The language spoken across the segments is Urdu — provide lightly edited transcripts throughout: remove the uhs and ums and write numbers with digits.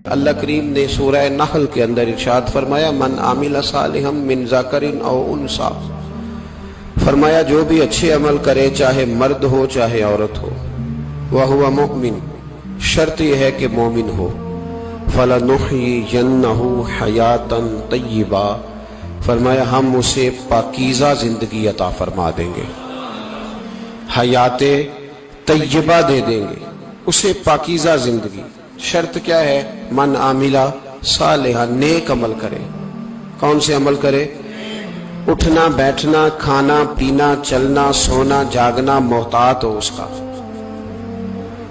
اللہ کریم نے سورہ نحل کے اندر ارشاد فرمایا من عامل صالحا من ذکر او انثی، فرمایا جو بھی اچھے عمل کرے چاہے مرد ہو چاہے عورت ہو، وہو مؤمن، شرط یہ ہے کہ مومن ہو، فلنحیینہ حیاتا طیبہ، فرمایا ہم اسے پاکیزہ زندگی عطا فرما دیں گے، حیات طیبہ دے دیں گے اسے، پاکیزہ زندگی۔ شرط کیا ہے؟ من عاملہ صالحا، نیک عمل کرے۔ کون سے عمل کرے؟ اٹھنا بیٹھنا کھانا پینا چلنا سونا جاگنا محتاط ہو اس کا،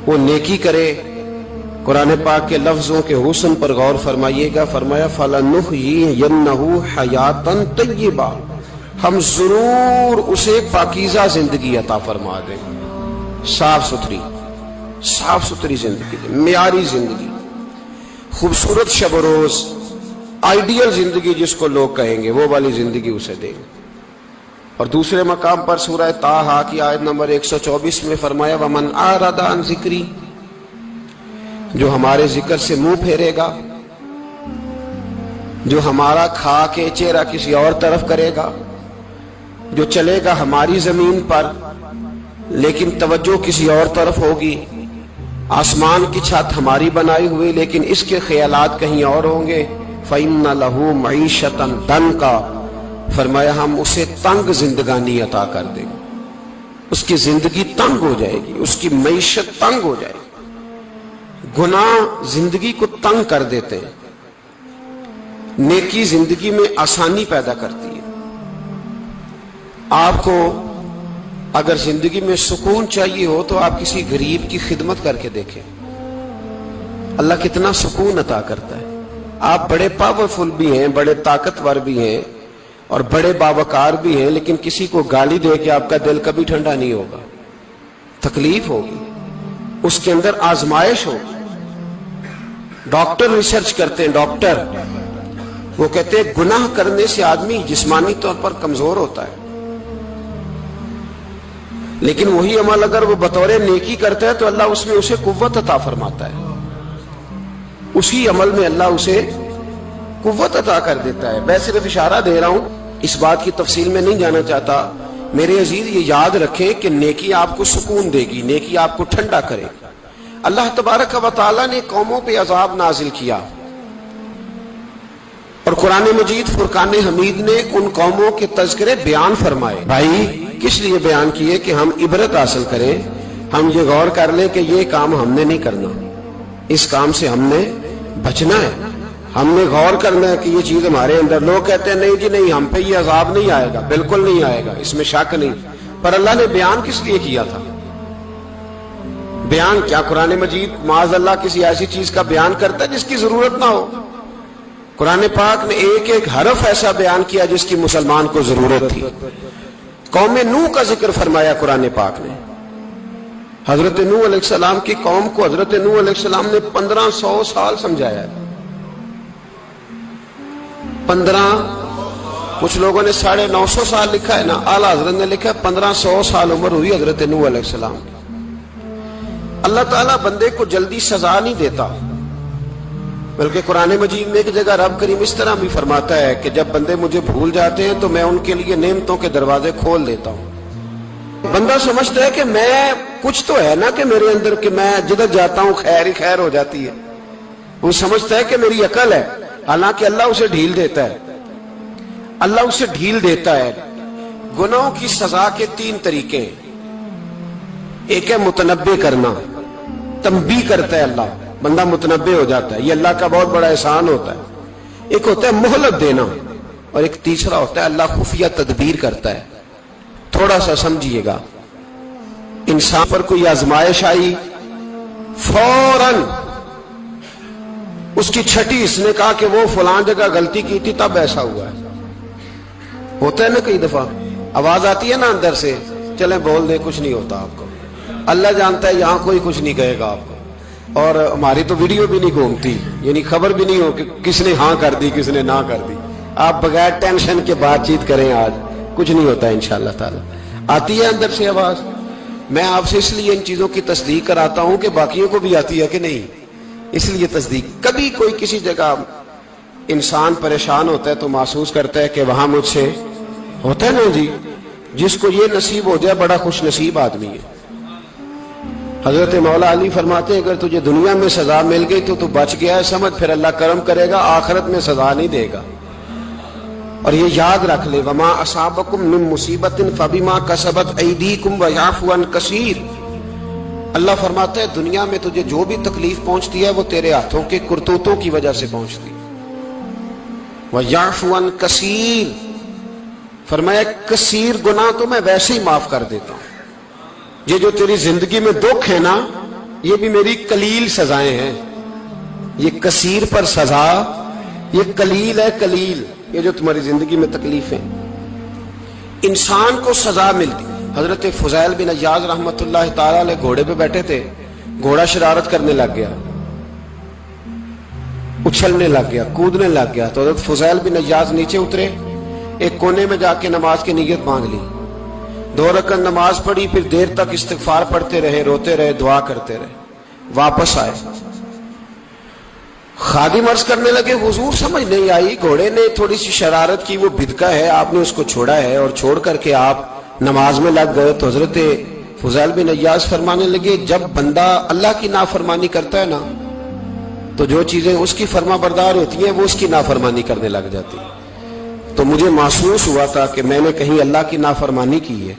وہ نیکی کرے۔ قرآن پاک کے لفظوں کے حسن پر غور فرمائیے گا، فرمایا فَلَنُحْيِيَنَّهُ حَيَاتًا طَيِّبَةً، ہم ضرور اسے پاکیزہ زندگی عطا فرما دیں، صاف ستھری زندگی، معیاری زندگی، خوبصورت شب و روز، آئیڈیل زندگی جس کو لوگ کہیں گے، وہ والی زندگی اسے دیں گے۔ اور دوسرے مقام پر سورہ طٰہٰ کی آیت نمبر 124 میں فرمایا وَمَنْ أَعْرَضَ عَنْ ذِكْرِی، جو ہمارے ذکر سے منہ پھیرے گا، جو ہمارا کھا کے چہرہ کسی اور طرف کرے گا، جو چلے گا ہماری زمین پر لیکن توجہ کسی اور طرف ہوگی، آسمان کی چھت ہماری بنائی ہوئی لیکن اس کے خیالات کہیں اور ہوں گے، فَإِنَّ لَهُ مَعِيشَةً ضَنْكًا، فرمایا ہم اسے تنگ زندگانی عطا کر دیں گے، اس کی زندگی تنگ ہو جائے گی، اس کی معیشت تنگ ہو جائے گی۔ گناہ زندگی کو تنگ کر دیتے ہیں، نیکی زندگی میں آسانی پیدا کرتی ہے۔ آپ کو اگر زندگی میں سکون چاہیے ہو تو آپ کسی غریب کی خدمت کر کے دیکھیں، اللہ کتنا سکون عطا کرتا ہے۔ آپ بڑے پاورفل بھی ہیں، بڑے طاقتور بھی ہیں اور بڑے باوقار بھی ہیں، لیکن کسی کو گالی دے کے آپ کا دل کبھی ٹھنڈا نہیں ہوگا، تکلیف ہوگی، اس کے اندر آزمائش ہوگی۔ ڈاکٹر ریسرچ کرتے ہیں، ڈاکٹر وہ کہتے ہیں گناہ کرنے سے آدمی جسمانی طور پر کمزور ہوتا ہے، لیکن وہی عمل اگر وہ بطور نیکی کرتا ہے تو اللہ اس میں اسے قوت عطا فرماتا ہے، اسی عمل میں اللہ اسے قوت عطا کر دیتا ہے۔ میں صرف اشارہ دے رہا ہوں، اس بات کی تفصیل میں نہیں جانا چاہتا۔ میرے عزیز یہ یاد رکھیں کہ نیکی آپ کو سکون دے گی، نیکی آپ کو ٹھنڈا کرے گی۔ اللہ تبارک و تعالیٰ نے قوموں پہ عذاب نازل کیا اور قرآن مجید فرقان حمید نے ان قوموں کے تذکرے بیان فرمائے۔ بھائی کس لیے بیان کیے؟ کہ ہم عبرت حاصل کریں، ہم یہ غور کر لیں کہ یہ کام ہم نے نہیں کرنا، اس کام سے ہم نے بچنا ہے، ہم نے غور کرنا ہے کہ یہ چیز ہمارے اندر۔ لوگ کہتے ہیں نہیں جی نہیں، ہم پہ یہ عذاب نہیں آئے گا، بالکل نہیں آئے گا، اس میں شک نہیں۔ پر اللہ نے بیان کس لیے کیا تھا؟ بیان کیا قرآن مجید معاذ اللہ کسی ایسی چیز کا بیان کرتا ہے جس کی ضرورت نہ ہو؟ قرآن پاک نے ایک ایک حرف ایسا بیان کیا جس کی مسلمان کو ضرورت تھی۔ قوم نوح کا ذکر فرمایا قرآن پاک نے، حضرت نوح علیہ السلام کی قوم کو حضرت نوح علیہ السلام نے 1500 سال سمجھایا ہے، 15، کچھ لوگوں نے 950 سال لکھا ہے نا، اعلیٰ حضرت نے لکھا ہے 1500 سال عمر ہوئی حضرت نوح علیہ السلام کی۔ اللہ تعالیٰ بندے کو جلدی سزا نہیں دیتا، بلکہ قرآن مجید میں ایک جگہ رب کریم اس طرح بھی فرماتا ہے کہ جب بندے مجھے بھول جاتے ہیں تو میں ان کے لیے نعمتوں کے دروازے کھول دیتا ہوں۔ بندہ سمجھتا ہے کہ میں کچھ تو ہے نا کہ میرے اندر کہ میں جدھر جاتا ہوں خیر ہی خیر ہو جاتی ہے، وہ سمجھتا ہے کہ میری عقل ہے، حالانکہ اللہ اسے ڈھیل دیتا ہے، اللہ اسے ڈھیل دیتا ہے۔ گناہوں کی سزا کے 3 طریقے ہیں۔ ایک ہے متنبہ کرنا، تنبیہ کرتا ہے اللہ، بندہ متنبہ ہو جاتا ہے، یہ اللہ کا بہت بڑا احسان ہوتا ہے۔ ایک ہوتا ہے مہلت دینا، اور ایک تیسرا ہوتا ہے اللہ خفیہ تدبیر کرتا ہے۔ تھوڑا سا سمجھیے گا، انسان پر کوئی آزمائش آئی، فوراً اس کی چھٹی اس نے کہا کہ وہ فلاں جگہ غلطی کی تھی تب ایسا ہوا ہے، ہوتا ہے نا کئی دفعہ، آواز آتی ہے نا اندر سے، چلیں بول دیں کچھ نہیں ہوتا آپ کو، اللہ جانتا ہے یہاں کوئی کچھ نہیں کہے گا آپ کو، اور ہماری تو ویڈیو بھی نہیں گھومتی، یعنی خبر بھی نہیں ہو کہ کس نے ہاں کر دی کس نے نہ کر دی۔ آپ بغیر ٹینشن کے بات چیت کریں، آج کچھ نہیں ہوتا انشاءاللہ تعالی۔ آتی ہے اندر سے آواز، میں آپ سے اس لیے ان چیزوں کی تصدیق کراتا ہوں کہ باقیوں کو بھی آتی ہے کہ نہیں۔ اس لیے تصدیق. کبھی کوئی کسی جگہ انسان پریشان ہوتا ہے تو محسوس کرتا ہے کہ وہاں مجھ سے ہوتا ہے نا جی. جس کو یہ نصیب ہو جائے بڑا خوش نصیب آدمی ہے. حضرت مولا علی فرماتے ہیں اگر تجھے دنیا میں سزا مل گئی تو بچ گیا ہے سمجھ, پھر اللہ کرم کرے گا, آخرت میں سزا نہیں دے گا. اور یہ یاد رکھ لے, وما اصابکم من مصیبت فبما کسبت ایدیکم ویعفو عن کثیر. اللہ فرماتا ہے دنیا میں تجھے جو بھی تکلیف پہنچتی ہے وہ تیرے ہاتھوں کے کرتوتوں کی وجہ سے پہنچتی ہے. ویعفو عن کثیر, فرمایا کثیر گناہ تو میں ویسے ہی معاف کر دیتا ہوں. یہ جو تیری زندگی میں دکھ ہے نا, یہ بھی میری قلیل سزائیں ہیں. یہ کثیر پر سزا, یہ قلیل ہے قلیل. یہ جو تمہاری زندگی میں تکلیف ہیں, انسان کو سزا ملتی. حضرت فضیل بن عیاض رحمت اللہ تعالی علیہ گھوڑے پہ بیٹھے تھے, گھوڑا شرارت کرنے لگ گیا, اچھلنے لگ گیا, کودنے لگ گیا. تو حضرت فضیل بن عیاض نیچے اترے, ایک کونے میں جا کے نماز کی نیت مانگ لی, 2 رکعت نماز پڑھی, پھر دیر تک استغفار پڑھتے رہے, روتے رہے, دعا کرتے رہے. واپس آئے, خادم عرض کرنے لگے حضور سمجھ نہیں آئی, گھوڑے نے تھوڑی سی شرارت کی, وہ بدکا ہے, آپ نے اس کو چھوڑا ہے اور چھوڑ کر کے آپ نماز میں لگ گئے. تو حضرت فضیل بن عیاض فرمانے لگے جب بندہ اللہ کی نافرمانی کرتا ہے نا تو جو چیزیں اس کی فرما بردار ہوتی ہیں وہ اس کی نافرمانی کرنے لگ جاتی. تو مجھے محسوس ہوا تھا کہ میں نے کہیں اللہ کی نافرمانی کی ہے,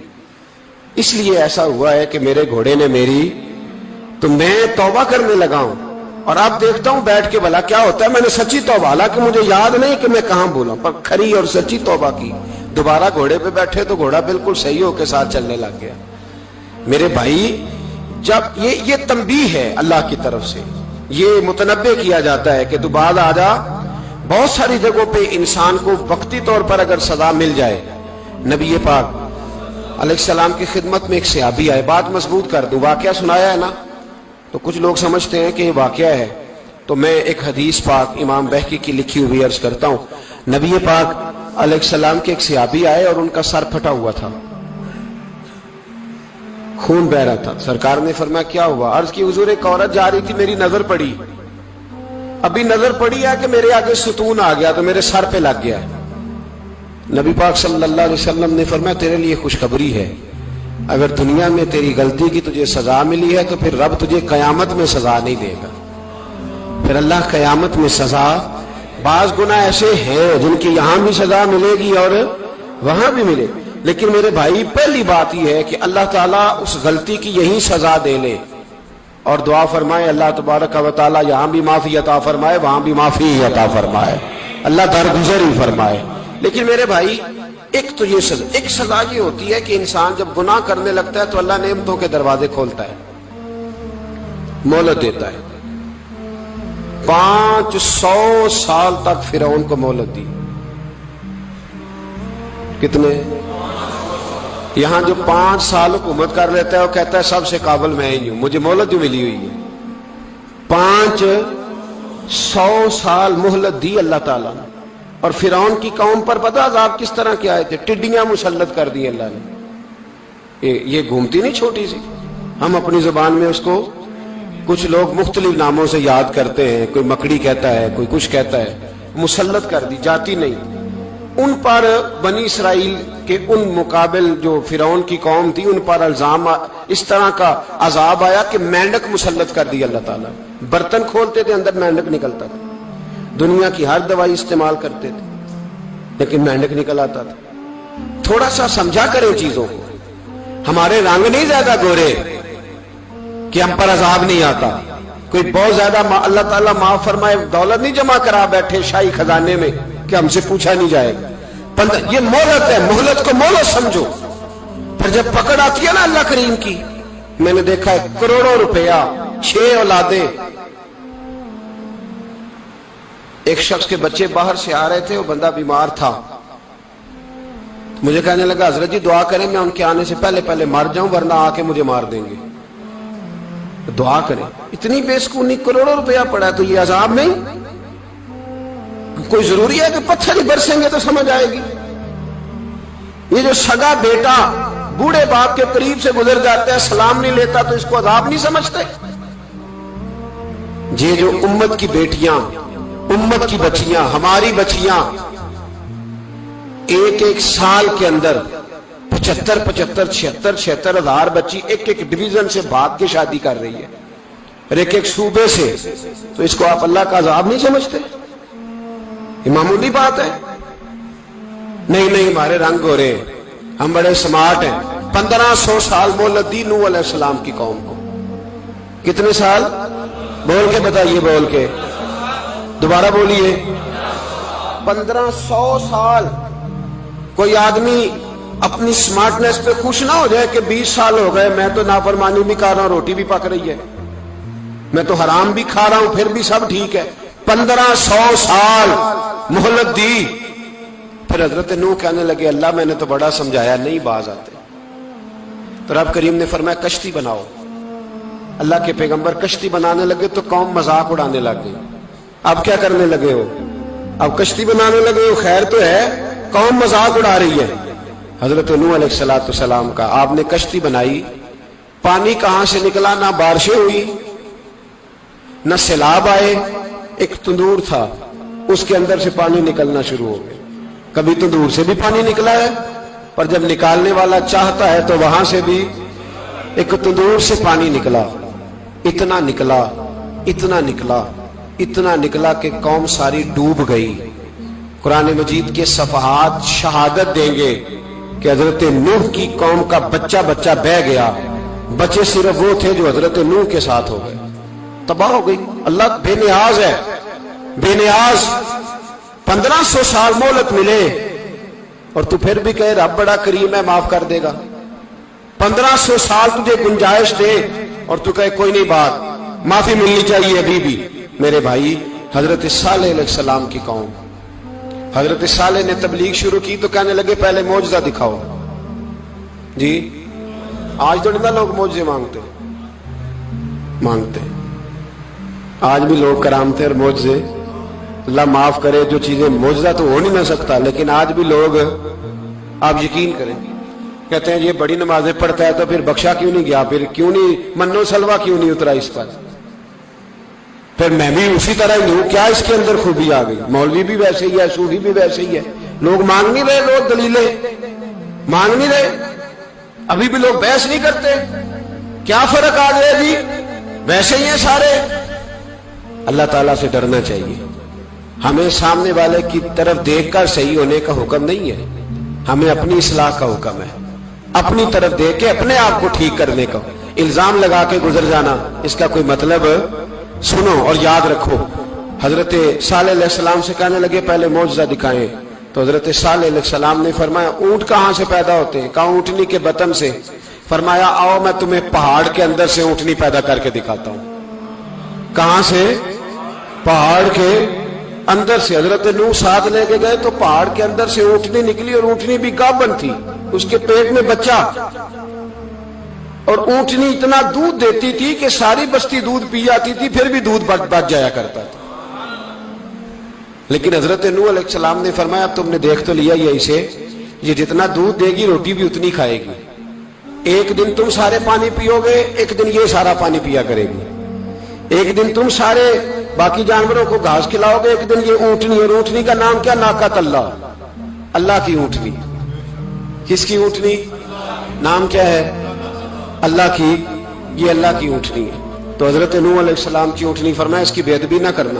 اس لیے ایسا ہوا ہے کہ میرے گھوڑے نے میری, تو میں توبہ کرنے لگا ہوں. اور آپ دیکھتا ہوں بیٹھ کے بھلا کیا ہوتا ہے. میں نے سچی توبہ, حالانکہ مجھے یاد نہیں کہ میں کہاں بولا, پر کھری اور سچی توبہ کی. دوبارہ گھوڑے پہ بیٹھے تو گھوڑا بالکل صحیح ہو کے ساتھ چلنے لگ گیا. میرے بھائی جب یہ تنبیہ ہے اللہ کی طرف سے, یہ متنبہ کیا جاتا ہے کہ تو بعد آ جا. بہت ساری جگہوں پہ انسان کو وقتی طور پر اگر سزا مل جائے, نبی پاک علیہ السلام کی خدمت میں ایک صحابی آئے, بات مضبوط کر دوں, واقعہ سنایا ہے نا تو کچھ لوگ سمجھتے ہیں کہ یہ واقعہ ہے, تو میں ایک حدیث پاک امام بہقی کی لکھی ہوئی عرض کرتا ہوں. نبی پاک علیہ السلام کے ایک صحابی آئے اور ان کا سر پھٹا ہوا تھا, خون بہ رہا تھا. سرکار نے فرمایا کیا ہوا؟ عرض کی حضور ایک عورت جا رہی تھی, میری نظر پڑی, ابھی نظر پڑی ہے کہ میرے آگے ستون آ گیا تو میرے سر پہ لگ گیا. نبی پاک صلی اللہ علیہ وسلم نے فرمایا تیرے لیے خوشخبری ہے, اگر دنیا میں تیری غلطی کی تجھے سزا ملی ہے تو پھر رب تجھے قیامت میں سزا نہیں دے گا. پھر اللہ قیامت میں سزا, بعض گناہ ایسے ہیں جن کی یہاں بھی سزا ملے گی اور وہاں بھی ملے, لیکن میرے بھائی پہلی بات یہ ہے کہ اللہ تعالیٰ اس غلطی کی یہی سزا دے لے, اور دعا فرمائے اللہ تبارک و تعالیٰ یہاں بھی معافی عطا فرمائے, وہاں بھی معافی عطا فرمائے, اللہ درگزر ہی فرمائے. لیکن میرے بھائی ایک تو یہ سزا, ایک سزا یہ ہوتی ہے کہ انسان جب گناہ کرنے لگتا ہے تو اللہ نعمتوں کے دروازے کھولتا ہے, مہلت دیتا ہے. 500 سال تک فرعون کو مہلت دی. کتنے؟ یہاں جو 5 سال حکومت کر لیتا ہے وہ کہتا ہے سب سے قابل میں ہی ہوں, مجھے مہلت جو ملی ہوئی ہے. 500 سال مہلت دی اللہ تعالیٰ نے. اور فرعون کی قوم پر پتہ عذاب کس طرح کے آئے تھے؟ ٹڈیاں مسلط کر دی اللہ نے. یہ گھومتی نہیں چھوٹی سی, ہم اپنی زبان میں اس کو کچھ لوگ مختلف ناموں سے یاد کرتے ہیں, کوئی مکڑی کہتا ہے, کوئی کچھ کہتا ہے. مسلط کر دی, جاتی نہیں. ان پر بنی اسرائیل کے ان مقابل جو فرعون کی قوم تھی ان پر الزام اس طرح کا عذاب آیا کہ مینڈک مسلط کر دی اللہ تعالیٰ. برتن کھولتے تھے اندر مینڈک نکلتا تھا, دنیا کی ہر دوائی استعمال کرتے تھے لیکن مینڈک نکل آتا تھا. تھوڑا سا سمجھا کریں چیزوں کو. ہمارے رنگ نہیں زیادہ گورے کہ ہم پر عذاب نہیں آتا. کوئی بہت زیادہ اللہ تعالیٰ معاف فرمائے دولت نہیں جمع کرا بیٹھے شاہی خزانے میں کہ ہم سے پوچھا نہیں جائے گا. یہ مہلت ہے, مہلت کو مہلت سمجھو. پھر جب پکڑ آتی ہے نا اللہ کریم کی, میں نے دیکھا ہے کروڑوں روپیہ, 6 اولادیں. ایک شخص کے بچے باہر سے آ رہے تھے, وہ بندہ بیمار تھا, مجھے کہنے لگا حضرت جی دعا کریں میں ان کے آنے سے پہلے مر جاؤں ورنہ آ کے مجھے مار دیں گے. دعا کریں. اتنی بے سکونی, کروڑوں روپیہ پڑا ہے تو یہ عذاب نہیں؟ کوئی ضروری ہے کہ پتھر ہی برسیں گے تو سمجھ آئے گی؟ یہ جو سگا بیٹا بوڑھے باپ کے قریب سے گزر جاتا ہے, سلام نہیں لیتا تو اس کو عذاب نہیں سمجھتے؟ یہ جو امت کی بیٹیاں، امت کی بچیاں، ہماری بچیاں ایک سال کے اندر 75,000 ہزار بچی ایک ڈویژن سے بھاگ کے شادی کر رہی ہے، اور ایک صوبے سے، تو اس کو آپ اللہ کا عذاب نہیں سمجھتے؟ یہ معمولی بات ہے؟ نہیں ہمارے رنگ ہو رہے، ہم بڑے سمارٹ ہیں۔ 1500 سال مہلت دی نوح علیہ السلام کی قوم کو۔ کتنے سال؟ بول کے بتائیے، بول کے دوبارہ بولیے۔ 1500 سال۔ کوئی آدمی اپنی سمارٹنس پہ خوش نہ ہو جائے کہ 20 سال ہو گئے، میں تو نافرمانی بھی کر رہا ہوں، روٹی بھی پک رہی ہے، میں تو حرام بھی کھا رہا ہوں، پھر بھی سب ٹھیک ہے۔ 1500 سال مہلت دی۔ پھر حضرت نوح کہنے لگے اللہ میں نے تو بڑا سمجھایا، نہیں باز آتے۔ تو رب کریم نے فرمایا کشتی بناؤ۔ اللہ کے پیغمبر کشتی بنانے لگے تو قوم مذاق اڑانے لگ گئی۔ اب کیا کرنے لگے ہو؟ اب کشتی بنانے لگے ہو، خیر تو ہے، قوم مذاق اڑا رہی ہے۔ حضرت نوح علیہ السلام کا آپ نے کشتی بنائی، پانی کہاں سے نکلا؟ نہ بارشیں ہوئی، نہ سیلاب آئے، ایک تندور تھا، اس کے اندر سے پانی نکلنا شروع ہو گیا۔ کبھی تندور سے بھی پانی نکلا ہے، پر جب نکالنے والا چاہتا ہے تو وہاں سے بھی ایک تندور سے پانی نکلا۔ اتنا نکلا، اتنا نکلا، اتنا نکلا کہ قوم ساری ڈوب گئی۔ قرآن مجید کے صفحات شہادت دیں گے کہ حضرت نوح کی قوم کا بچہ بہ گیا، بچے صرف وہ تھے جو حضرت نوح کے ساتھ ہو گئے، تباہ ہو گئی۔ اللہ بے نیاز ہے، بے نیاز۔ 1500 سال مہلت ملے اور تو پھر بھی کہے رب بڑا کریم ہے، معاف کر دے گا۔ 1500 سال تجھے گنجائش دے اور تو کہے کوئی نہیں، بات معافی ملنی چاہیے ابھی بھی۔ میرے بھائی، حضرت صالح علیہ السلام کی قوم، حضرت صالح نے تبلیغ شروع کی تو کہنے لگے پہلے معجزہ دکھاؤ۔ جی آج تو نہیں لوگ معجزے مانگتے، آج بھی لوگ کرامتے اور معجزے، اللہ معاف کرے، جو چیزیں معجزہ تو ہو نہیں نہ سکتا، لیکن آج بھی لوگ، آپ یقین کریں، کہتے ہیں یہ بڑی نمازیں پڑھتا ہے تو پھر بخشا کیوں نہیں گیا، پھر کیوں نہیں منو سلوا کیوں نہیں اترا اس پر، پھر میں بھی اسی طرح ہی ہوں، کیا اس کے اندر خوبی آ گئی؟ مولوی بھی ویسے ہی ہے، صوفی بھی ویسے ہی ہے، لوگ مانگ نہیں رہے، لوگ دلیلیں مانگ نہیں رہے، ابھی بھی لوگ بحث نہیں کرتے، کیا فرق آ گیا جی؟ ویسے ہی ہیں سارے۔ اللہ تعالیٰ سے ڈرنا چاہیے۔ ہمیں سامنے والے کی طرف دیکھ کر صحیح ہونے کا حکم نہیں ہے، ہمیں اپنی اصلاح کا حکم ہے، اپنی طرف دیکھ کے اپنے آپ کو ٹھیک کرنے کا۔ الزام لگا کے گزر جانا، اس کا کوئی مطلب سنو اور یاد رکھو۔ حضرت صالح علیہ السلام سے کہنے لگے پہلے معجزہ دکھائیں، تو حضرت صالح علیہ السلام نے فرمایا اونٹ کہاں سے پیدا ہوتے ہیں؟ کہا اونٹنی کے بطن سے۔ فرمایا آؤ میں تمہیں پہاڑ کے اندر سے اونٹنی پیدا کر کے دکھاتا ہوں۔ کہاں سے؟ پہاڑ کے اندر سے۔ حضرت نوح ساتھ لے کے گئے تو پہاڑ کے اندر سے اونٹنی نکلی، اور اونٹنی بھی گابن تھی، اس کے پیٹ میں بچہ، اور اونٹنی اتنا دودھ دیتی تھی کہ ساری بستی دودھ پی جاتی تھی، پھر بھی دودھ بچ جایا کرتا تھا۔ لیکن حضرت نوح علیہ السلام نے فرمایا اب تم نے دیکھ تو لیا یہ اسے، یہ جتنا دودھ دے گی روٹی بھی اتنی کھائے گی، ایک دن تم سارے پانی پیو گے، ایک دن یہ سارا پانی پیا کرے گی، ایک دن تم سارے باقی جانوروں کو گھاس کھلاؤ گے، ایک دن یہ اونٹنی، اور اونٹنی کا نام کیا؟ ناقۃ اللہ، اللہ کی اونٹنی۔ کس کی اونٹنی؟ نام کیا ہے؟ اللہ کی، یہ اللہ کی اونٹنی ہے۔ تو حضرت نوح علیہ السلام کی اونٹنی، فرمایا اس کی بے ادبی نہ کرنا۔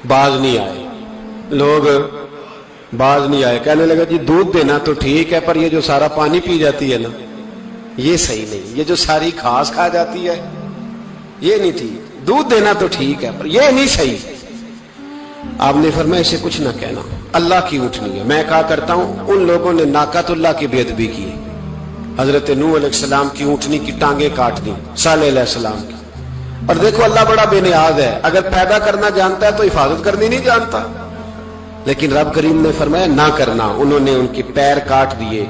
باز نہیں آئے لوگ، باز نہیں آئے، کہنے لگا جی دودھ دینا تو ٹھیک ہے، پر یہ جو سارا پانی پی جاتی ہے نا یہ صحیح نہیں، یہ جو ساری گھاس کھا جاتی ہے یہ نہیں ٹھیک، دودھ دینا تو ٹھیک ہے پر یہ نہیں صحیح۔ آپ نے فرمایا اسے کچھ نہ کہنا، اللہ کی اونٹنی ہے۔ میں کہا کرتا ہوں ان لوگوں نے ناقۃ اللہ کی بے ادبی کی، حضرت نوح علیہ السلام کی اونٹنی کی ٹانگیں کاٹ دی، صالح علیہ السلام کی۔ اور دیکھو اللہ بڑا بے نیاز ہے، اگر پیدا کرنا جانتا ہے تو حفاظت کرنی نہیں جانتا، لیکن رب کریم نے فرمایا نہ کرنا۔ انہوں نے ان کے پیر کاٹ دیے،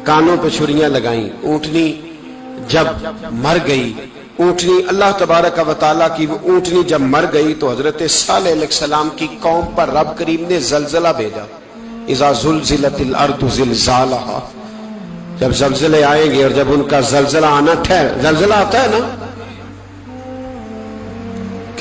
کانوں پہ چھریاں لگائیں۔ اونٹنی جب مر گئی، اونٹنی اللہ تبارک و تعالیٰ کی وہ اونٹنی جب مر گئی تو حضرت صالح علیہ السلام کی قوم پر رب کریم نے زلزلہ بھیجا۔ اذا زلزلت الارض زلزالہا، جب زلزلے آئیں گے اور جب ان کا زلزلہ آنا زلزلہ آتا ہے نا،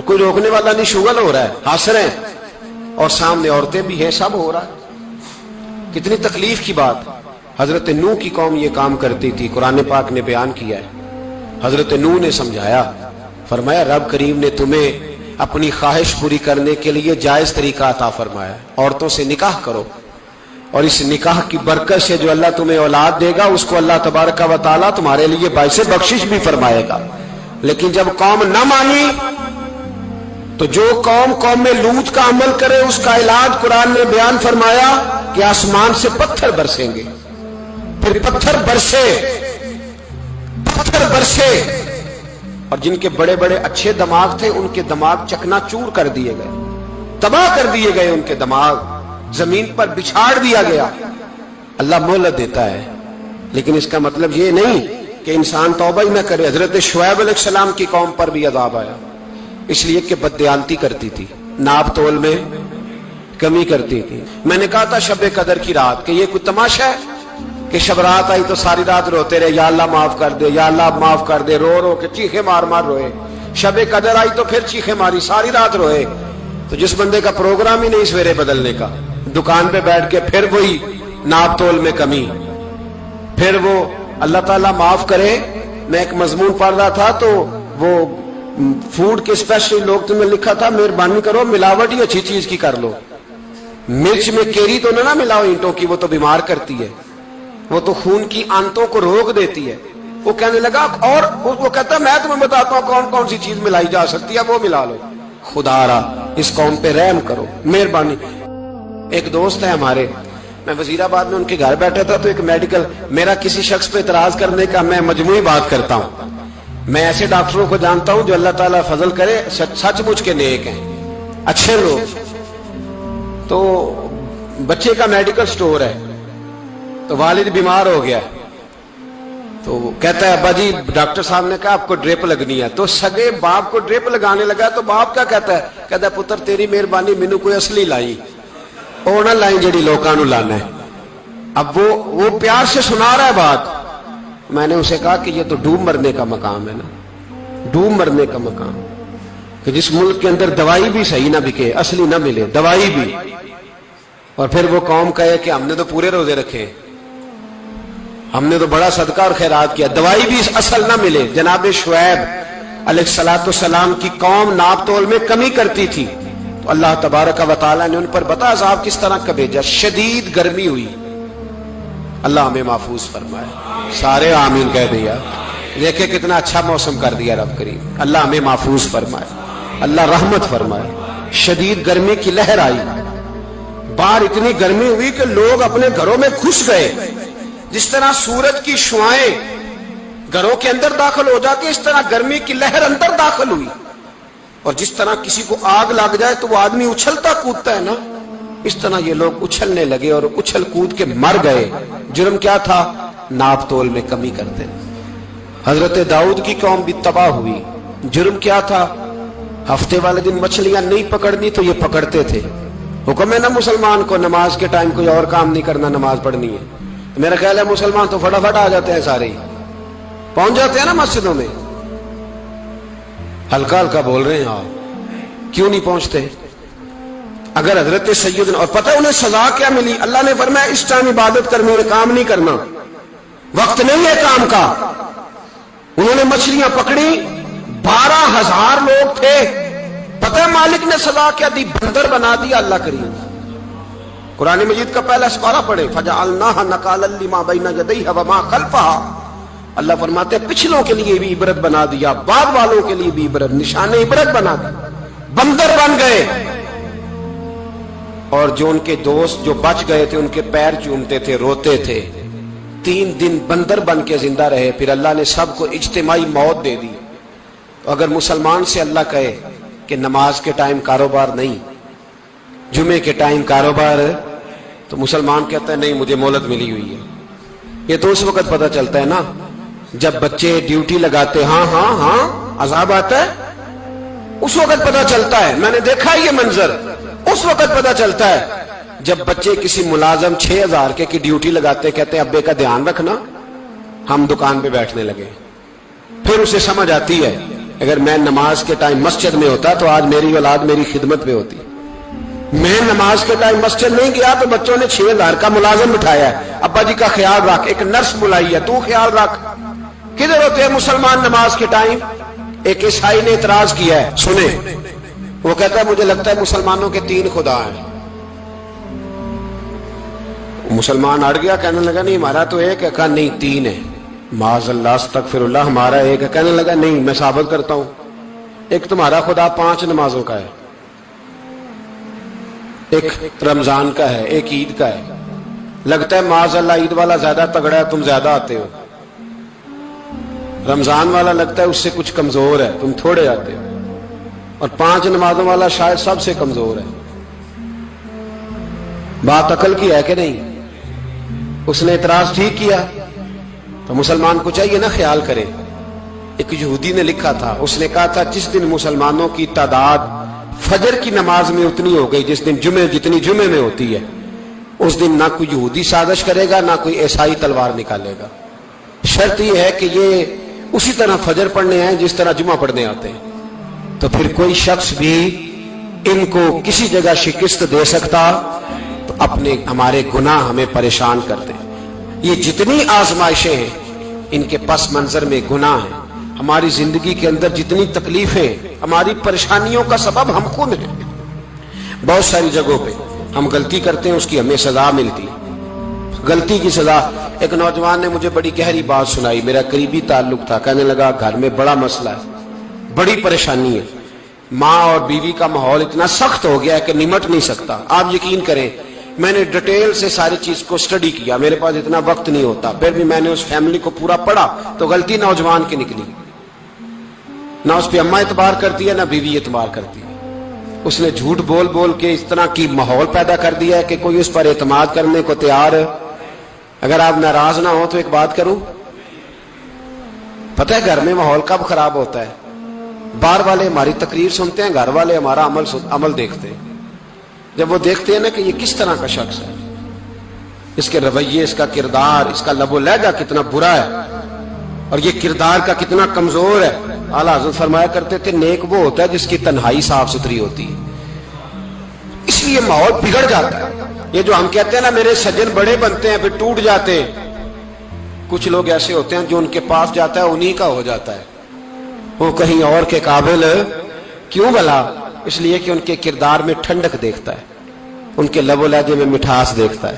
اور کوئی روکنے والا نہیں، شغل ہو رہا ہے، ہنس رہے ہیں، اور سامنے عورتیں بھی ہیں، سب ہو رہا ہے۔ کتنی تکلیف کی بات۔ حضرت نوح کی قوم یہ کام کرتی تھی، قرآن پاک نے بیان کیا ہے۔ حضرت نوح نے سمجھایا، فرمایا رب کریم نے تمہیں اپنی خواہش پوری کرنے کے لیے جائز طریقہ عطا فرمایا ہے، عورتوں سے نکاح کرو، اور اس نکاح کی برکت سے جو اللہ تمہیں اولاد دے گا اس کو اللہ تبارک و تعالیٰ تمہارے لیے باعث بخشش بھی فرمائے گا۔ لیکن جب قوم نہ مانی تو جو قوم میں لوط کا عمل کرے اس کا علاج قرآن نے بیان فرمایا کہ آسمان سے پتھر برسیں گے، پھر پتھر برسے، اور جن کے بڑے بڑے اچھے دماغ تھے ان کے دماغ چکنا چور کر دیے گئے، تباہ کر دیے گئے، ان کے دماغ زمین پر بچھاڑ دیا گیا۔ اللہ مہلت دیتا ہے، لیکن اس کا مطلب یہ نہیں کہ انسان توبہ ہی نہ کرے۔ حضرت شعیب علیہ السلام کی قوم پر بھی عذاب آیا، اس لیے کہ بددیانتی کرتی تھی، ناپ تول میں کمی کرتی تھی۔ میں نے کہا تھا شب قدر کی رات کہ یہ کوئی تماشا ہے کہ شب رات آئی تو ساری رات روتے رہے، یا اللہ معاف کر دے، یا اللہ معاف کر دے، رو رو کے چیخے مار مار روئے۔ شب قدر آئی تو پھر چیخے ماری، ساری رات روئے۔ تو جس بندے کا پروگرام ہی نہیں سویرے بدلنے کا، دکان پہ بیٹھ کے پھر وہی ناپ تول میں کمی، پھر وہ اللہ تعالیٰ معاف کرے۔ میں ایک مضمون پڑھ رہا تھا تو وہ فوڈ کے اسپیشل لوگ تمہیں لکھا تھا مہربانی کرو ملاوٹ ہی اچھی چیز کی کر لو، مرچ میں کیری تو نہ ملاؤ اینٹوں کی، وہ تو بیمار کرتی ہے، وہ تو خون کی آنتوں کو روک دیتی ہے۔ وہ کہنے لگا، اور وہ کہتا ہے میں تمہیں بتاتا ہوں کون کون سی چیز ملائی جا سکتی ہے، وہ ملا لو۔ خدا را اس قوم پہ رحم کرو، مہربانی۔ ایک دوست ہے ہمارے، میں وزیر آباد میں ان کے گھر بیٹھا تھا تو ایک میڈیکل، میرا کسی شخص پہ اعتراض کرنے کا میں مجموعی بات کرتا ہوں۔ میں ایسے ڈاکٹروں کو جانتا ہوں جو اللہ تعالیٰ فضل کرے سچ مچ کے نیک ہیں، اچھے لوگ۔ تو بچے کا میڈیکل سٹور ہے، تو والد بیمار ہو گیا، تو کہتا ہے ابا جی ڈاکٹر صاحب نے کہا آپ کو ڈرپ لگنی ہے، تو سگے باپ کو ڈرپ لگانے لگا تو باپ کیا کہتا ہے پتر تیری مہربانی مینوں کوئی اصلی لائی، اور نہ لائیں جڑی لوکاں نوں لانا ہے۔ اب وہ پیار سے سنا رہا ہے بات۔ میں نے اسے کہا کہ یہ تو ڈوب مرنے کا مقام ہے نا، ڈوب مرنے کا مقام، کہ جس ملک کے اندر دوائی بھی صحیح نہ بکے، اصلی نہ ملے دوائی بھی، اور پھر وہ قوم کہے کہ ہم نے تو پورے روزے رکھے، ہم نے تو بڑا صدقہ اور خیرات کیا، دوائی بھی اصل نہ ملے۔ جناب شعیب علیہ السلام کی قوم ناپ تول میں کمی کرتی تھی، تو اللہ تبارک و تعالیٰ نے ان پر بتا عذاب کس طرح کا بھیجا، شدید گرمی ہوئی۔ اللہ ہمیں محفوظ فرمائے، سارے آمین کہہ دیا۔ دیکھیں کتنا اچھا موسم کر دیا رب کریم، اللہ ہمیں محفوظ فرمائے، اللہ رحمت فرمائے۔ شدید گرمی کی لہر آئی، باہر اتنی گرمی ہوئی کہ لوگ اپنے گھروں میں گھس گئے، جس طرح سورج کی شعائیں گھروں کے اندر داخل ہو جاتی اس طرح گرمی کی لہر اندر داخل ہوئی، اور جس طرح کسی کو آگ لگ جائے تو وہ آدمی اچھلتا کودتا ہے نا، اس طرح یہ لوگ اچھلنے لگے اور اچھل کود کے مر گئے۔ جرم کیا تھا؟ ناپ تول میں کمی کرتے۔ حضرت داؤد کی قوم بھی تباہ ہوئی، جرم کیا تھا؟ ہفتے والے دن مچھلیاں نہیں پکڑنی تو یہ پکڑتے تھے۔ حکم ہے نا مسلمان کو نماز کے ٹائم کوئی اور کام نہیں کرنا، نماز پڑھنی ہے۔ میرا خیال ہے مسلمان تو فٹافٹ آ جاتے ہیں، سارے ہی پہنچ جاتے ہیں نا مسجدوں میں۔ ہلکا ہلکا بول رہے ہیں آپ، کیوں نہیں پہنچتے؟ اگر حضرت سیدنا، اور پتہ انہیں سزا کیا ملی؟ اللہ نے فرمایا اس ٹائم عبادت کرنے اور کام نہیں کرنا، وقت نہیں ہے کام کا۔ انہوں نے مچھلیاں پکڑی، 12,000 لوگ تھے، پتہ مالک نے سزا کیا دی؟ بندر بنا دیا اللہ کریم۔ قرآن مجید کا پہلا سپارہ پڑھے، فَجَعَلْنَاهَا نَكَالًا لِمَا بَيْنَ يَدَيْهَا وَمَا خَلْفَهَا۔ اللہ فرماتے ہیں پچھلوں کے لیے بھی عبرت بنا دیا، بعد والوں کے لیے بھی عبرت، نشان عبرت بنا دیا۔ بندر بن گئے، اور جو ان کے دوست جو بچ گئے تھے ان کے پیر چومتے تھے، روتے تھے۔ 3 دن بندر بن کے زندہ رہے، پھر اللہ نے سب کو اجتماعی موت دے دی۔ تو اگر مسلمان سے اللہ کہے کہ نماز کے ٹائم کاروبار نہیں، جمعے کے ٹائم کاروبار، تو مسلمان کہتا ہے نہیں مجھے مہلت ملی ہوئی ہے۔ یہ تو اس وقت پتہ چلتا ہے نا جب بچے ڈیوٹی لگاتے، ہاں عذاب آتا ہے، اس وقت پتہ چلتا ہے۔ میں نے دیکھا یہ منظر، اس وقت پتہ چلتا ہے جب بچے کسی ملازم 6,000 کی ڈیوٹی لگاتے، کہتے ہیں ابے کا دھیان رکھنا، ہم دکان پہ بیٹھنے لگے۔ پھر اسے سمجھ آتی ہے اگر میں نماز کے ٹائم مسجد میں ہوتا تو آج میری اولاد میری خدمت پہ ہوتی. میں نماز کے ٹائم مسجد نہیں گیا تو بچوں نے 6,000 کا ملازم بٹھایا ہے, ابا جی کا خیال رکھ, ایک نرس بلائی ہے, تو خیال رکھ. کدھر ہوتے ہیں مسلمان نماز کے ٹائم؟ ایک عیسائی نے اعتراض کیا ہے, سنیں, وہ کہتا ہے مجھے لگتا ہے مسلمانوں کے 3 خدا ہیں. مسلمان اڑ گیا, کہنے لگا نہیں ہمارا تو ایک ہے. کہا نہیں 3 ہے. معاذ اللہ استغفر اللہ, ہمارا ایک ہے. کہنے لگا نہیں میں ثابت کرتا ہوں, ایک تمہارا خدا 5 نمازوں کا ہے, ایک رمضان کا ہے, ایک عید کا ہے. لگتا ہے معاذ اللہ عید والا زیادہ تگڑا ہے, تم زیادہ آتے ہو. رمضان والا لگتا ہے اس سے کچھ کمزور ہے, تم تھوڑے آتے ہو. اور 5 نمازوں والا شاید سب سے کمزور ہے. بات عقل کی ہے کہ نہیں؟ اس نے اعتراض ٹھیک کیا. تو مسلمان کو چاہیے نا خیال کرے. ایک یہودی نے لکھا تھا, اس نے کہا تھا جس دن مسلمانوں کی تعداد فجر کی نماز میں اتنی ہو گئی جس دن جتنی جمعے میں ہوتی ہے, اس دن نہ کوئی یہودی سازش کرے گا نہ کوئی عیسائی تلوار نکالے گا. شرط یہ ہے کہ یہ اسی طرح فجر پڑھنے ہیں جس طرح جمعہ پڑھنے آتے ہیں. تو پھر کوئی شخص بھی ان کو کسی جگہ شکست دے سکتا تو ہمارے گناہ ہمیں پریشان کرتے. یہ جتنی آزمائشیں ہیں ان کے پس منظر میں گناہ ہیں. ہماری زندگی کے اندر جتنی تکلیفیں, ہماری پریشانیوں کا سبب ہم خود ہیں. بہت ساری جگہوں پہ ہم غلطی کرتے ہیں, اس کی ہمیں سزا ملتی. غلطی کی سزا. ایک نوجوان نے مجھے بڑی گہری بات سنائی, میرا قریبی تعلق تھا. کہنے لگا گھر میں بڑا مسئلہ ہے, بڑی پریشانی ہے, ماں اور بیوی کا ماحول اتنا سخت ہو گیا ہے کہ نمٹ نہیں سکتا. آپ یقین کریں میں نے ڈیٹیل سے ساری چیز کو سٹڈی کیا, میرے پاس اتنا وقت نہیں ہوتا, پھر بھی میں نے اس فیملی کو پورا پڑھا تو غلطی نوجوان کی نکلی. نہ اس پہ اماں اعتبار کرتی ہے نہ بیوی اعتبار کرتی ہے. اس نے جھوٹ بول بول کے اس طرح کی ماحول پیدا کر دیا ہے کہ کوئی اس پر اعتماد کرنے کو تیار ہے. اگر آپ ناراض نہ ہو تو ایک بات کروں, پتہ ہے گھر میں ماحول کب خراب ہوتا ہے؟ باہر والے ہماری تقریر سنتے ہیں, گھر والے ہمارا عمل دیکھتے ہیں. جب وہ دیکھتے ہیں نا کہ یہ کس طرح کا شخص ہے, اس کے رویے, اس کا کردار, اس کا لب و لہجہ کتنا برا ہے اور یہ کردار کا کتنا کمزور ہے. اعلیٰ حضرت فرمایا کرتے تھے نیک وہ ہوتا ہے جس کی تنہائی صاف ستھری ہوتی ہے. اس لیے ماحول بگڑ جاتا ہے. یہ جو ہم کہتے ہیں نا میرے سجن بڑے بنتے ہیں پھر ٹوٹ جاتے ہیں, کچھ لوگ ایسے ہوتے ہیں جو ان کے پاس جاتا ہے انہی کا ہو جاتا ہے. وہ کہیں اور کے قابل کیوں بھلا؟ اس لیے کہ ان کے کردار میں ٹھنڈک دیکھتا ہے, ان کے لب و لہجے میں مٹھاس دیکھتا ہے,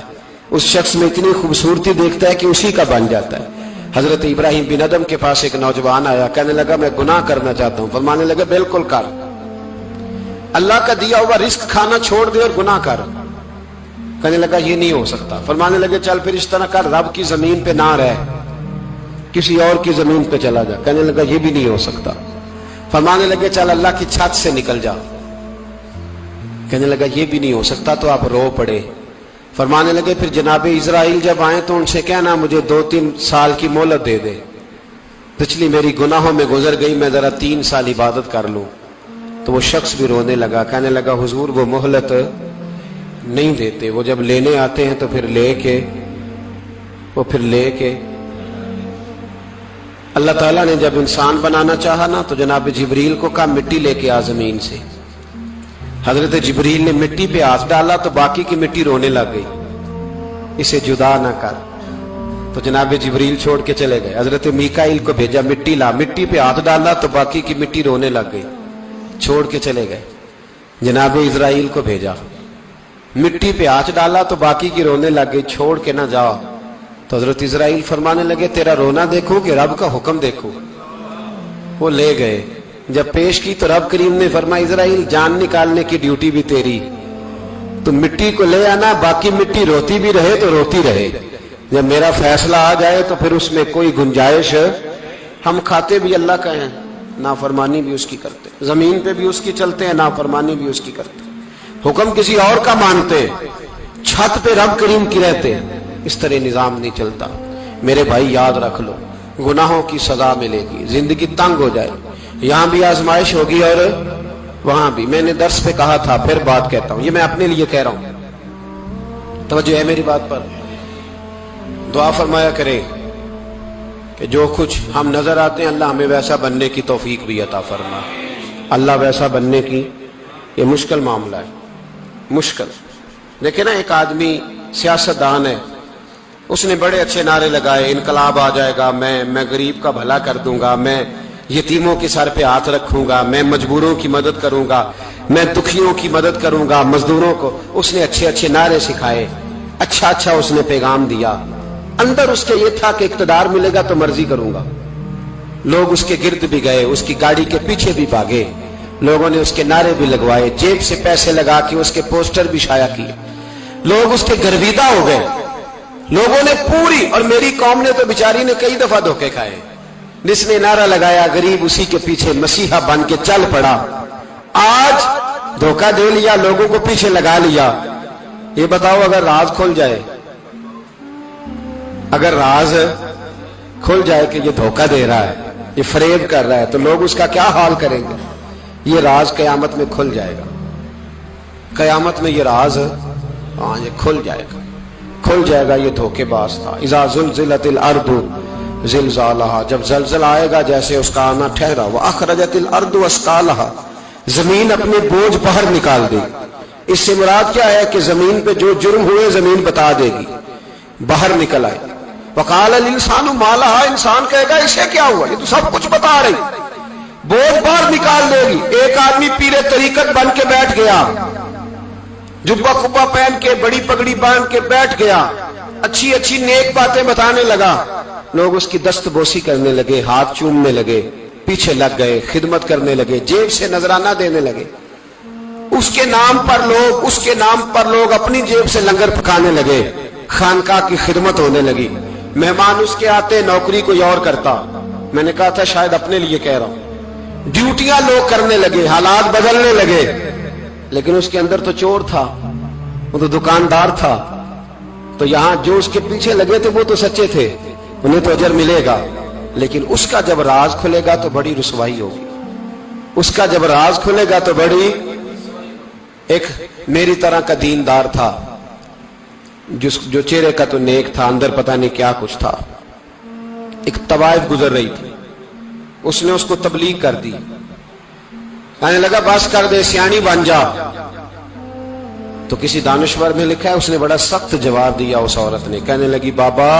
اس شخص میں اتنی خوبصورتی دیکھتا ہے کہ اسی کا بن جاتا ہے. حضرت ابراہیم بن ادم کے پاس ایک نوجوان آیا, کہنے لگا میں گناہ کرنا چاہتا ہوں. فرمانے لگے بالکل کر, اللہ کا دیا ہوا رزق کھانا چھوڑ دے اور گناہ کر. کہنے لگا یہ نہیں ہو سکتا. فرمانے لگے چل پھر اس طرح کر, رب کی زمین پہ نہ رہ, کسی اور کی زمین پہ چلا جا. کہنے لگا یہ بھی نہیں ہو سکتا. فرمانے لگے چل اللہ کی چھت سے نکل جا. کہنے لگا یہ بھی نہیں ہو سکتا. تو آپ رو پڑے. فرمانے لگے پھر جناب اسرائیل جب آئیں تو ان سے کہنا مجھے 2-3 سال کی مہلت دے دے, پچھلی میری گناہوں میں گزر گئی, میں ذرا 3 سال عبادت کر لوں. تو وہ شخص بھی رونے لگا, کہنے لگا حضور وہ مہلت نہیں دیتے, وہ جب لینے آتے ہیں تو پھر لے کے اللہ تعالیٰ نے جب انسان بنانا چاہا نا تو جناب جبریل کو کہا مٹی لے کے آ زمین سے. حضرت جبریل نے مٹی پہ ہاتھ ڈالا تو باقی کی مٹی رونے لگ گئی, اسے جدا نہ کر. تو جناب جبریل چھوڑ کے چلے گئے. حضرت میکائیل کو بھیجا مٹی لا, مٹی پہ ہاتھ ڈالا تو باقی کی مٹی رونے لگ گئی, چھوڑ کے چلے گئے. جناب اسرائیل کو بھیجا, مٹی پہ ہاتھ ڈالا تو باقی کی رونے لگ گئی, چھوڑ کے نہ جاؤ. تو حضرت اسرائیل فرمانے لگے تیرا رونا دیکھو کہ رب کا حکم دیکھو. وہ لے گئے, جب پیش کی تو رب کریم نے فرمایا اسرائیل جان نکالنے کی ڈیوٹی بھی تیری, تو مٹی کو لے آنا, باقی مٹی روتی بھی رہے تو روتی رہے. جب میرا فیصلہ آ جائے تو پھر اس میں کوئی گنجائش, ہم کھاتے بھی اللہ کا ہیں, نافرمانی بھی اس کی کرتے, زمین پہ بھی اس کی چلتے ہیں, نافرمانی بھی اس کی کرتے, حکم کسی اور کا مانتے, چھت پہ رب کریم کی رہتے. اس طرح نظام نہیں چلتا. میرے بھائی یاد رکھ لو, گناہوں کی سزا ملے گی, زندگی تنگ ہو جائے, یہاں بھی آزمائش ہوگی اور وہاں بھی. میں نے درس پہ کہا تھا, پھر بات کہتا ہوں, یہ میں اپنے لیے کہہ رہا ہوں, توجہ ہے میری بات پر. دعا فرمایا کریں کہ جو کچھ ہم نظر آتے ہیں اللہ ہمیں ویسا بننے کی توفیق بھی عطا فرما. اللہ ویسا بننے کی یہ مشکل معاملہ ہے, مشکل. دیکھیں نا, ایک آدمی سیاستدان ہے, اس نے بڑے اچھے نعرے لگائے, انقلاب آ جائے گا, میں غریب کا بھلا کر دوں گا, میں یتیموں کے سر پہ ہاتھ رکھوں گا, میں مجبوروں کی مدد کروں گا, میں دکھیوں کی مدد کروں گا, مزدوروں کو. اس نے اچھے اچھے نعرے سکھائے, اچھا اس نے پیغام دیا. اندر اس کے یہ تھا کہ اقتدار ملے گا تو مرضی کروں گا. لوگ اس کے گرد بھی گئے, اس کی گاڑی کے پیچھے بھی بھاگے, لوگوں نے اس کے نعرے بھی لگوائے, جیب سے پیسے لگا کے اس کے پوسٹر بھی شائع کیے. لوگ اس کے گرویدہ ہو گئے. لوگوں نے پوری, اور میری قوم نے تو بیچاری نے کئی دفعہ دھوکے کھائے. جس نے نعرہ لگایا غریب اسی کے پیچھے مسیحا بن کے چل پڑا. آج دھوکہ دے لیا, لوگوں کو پیچھے لگا لیا. یہ بتاؤ اگر راز کھل جائے, اگر راز کھل جائے کہ یہ دھوکہ دے رہا ہے, یہ فریب کر رہا ہے, تو لوگ اس کا کیا حال کریں گے؟ یہ راز قیامت میں کھل جائے گا. قیامت میں یہ راز یہ کھل جائے گا, کھل جائے گا. یہ دھوکے باز تھا. اذا زلزلت الارض زلزالہا, جب زلزلہ آئے گا جیسے اس کا آنا ٹھہرا. واخرجت الارض اثقالہا, زمین اپنے بوجھ باہر نکال دے. اس سے مراد کیا ہے کہ زمین پہ جو جرم ہوئے زمین بتا دے گی, باہر نکل آئے. وقال الانسان ما لہا, انسان کہے گا اسے کیا ہوا, یہ تو سب کچھ بتا رہی. بوجھ باہر نکال دے گی. ایک آدمی پیر طریقت بن کے بیٹھ گیا, جبہ کبا پہن کے, بڑی پگڑی باندھ کے بیٹھ گیا, اچھی اچھی نیک باتیں بتانے لگا. لوگ اس کی دست بوسی کرنے لگے, ہاتھ چومنے لگے, پیچھے لگ گئے, خدمت کرنے لگے, جیب سے نذرانہ دینے لگے. اس کے نام پر لوگ اپنی جیب سے لنگر پکانے لگے. خانقاہ کی خدمت ہونے لگی. مہمان اس کے آتے, نوکری کوئی اور کرتا. میں نے کہا تھا شاید اپنے لیے کہہ رہا ہوں. ڈیوٹیاں لوگ کرنے لگے, حالات بدلنے لگے. لیکن اس کے اندر تو چور تھا, وہ تو دکاندار تھا. تو یہاں جو اس کے پیچھے لگے تھے وہ تو سچے تھے, انہیں تو اجر ملے گا. لیکن اس کا جب راز کھلے گا تو بڑی رسوائی ہوگی. اس کا جب راز کھلے گا تو بڑی. ایک میری طرح کا دیندار تھا, جو چہرے کا تو نیک تھا, اندر پتہ نہیں کیا کچھ تھا. ایک طوائف گزر رہی تھی, اس نے اس کو تبلیغ کر دی. کہنے لگا بس کر دے, سیانی بن جا. تو کسی دانشور میں لکھا ہے اس نے بڑا سخت جواب دیا. اس عورت نے کہنے لگی بابا